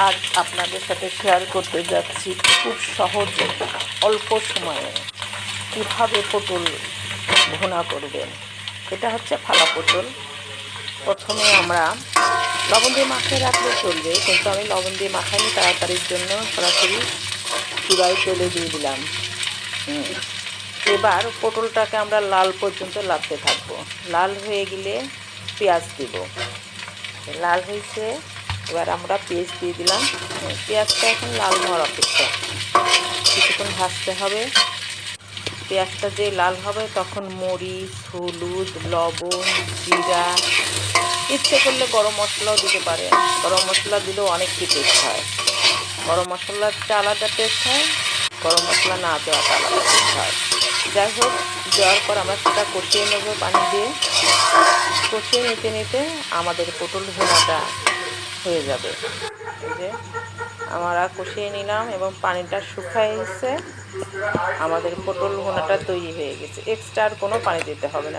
আজ আপনাদের সাথে শেয়ার করতে যাচ্ছি খুব সহজে অল্প সময়ে কীভাবে পটল ভুনা করবেন। এটা হচ্ছে ফালা পটল। প্রথমে আমরা লবণ দিয়ে মাখিয়ে রাখলে চলবে, কিন্তু আমি লবণ দিয়ে মাখাইনি, তাড়াতাড়ির জন্য সরাসরি চুলায় তেলে দিয়ে দিলাম। এবার পটলটাকে আমরা লাল পর্যন্ত নাড়তে থাকবো। লাল হয়ে গেলে পেঁয়াজ দিব। লাল হয়েছে, এবার আমরা পেঁয়াজ দিয়ে দিলাম। পেঁয়াজটা এখন লাল হওয়ার অপেক্ষা, কিছুক্ষণ ভাজতে হবে। পেঁয়াজটা যে লাল হবে তখন মরিচ, হলুদ, লবণ, জিরা, ইচ্ছে করলে গরম মশলাও দিতে পারেন। গরম মশলা দিলেও অনেক কি টেস্ট হয়। গরম মশলাটা আলাদা টেস্ট হয়, গরম মশলা না দেওয়াটা আলাদা টেস্ট হয়। যাই হোক, দেওয়ার পর আমরা সেটা কষিয়ে নেব পানি দিয়ে। কষিয়ে নিতে নিতে আমাদের পটল ভুনাটা হয়ে যাবে। এই যে আমরা কষিয়ে নিলাম এবং পানিটা শুকায় গেছে, আমাদের পটল ভুনাটা তৈরি হয়ে গেছে। এক্সট্রা আর কোনো পানি দিতে হবে না।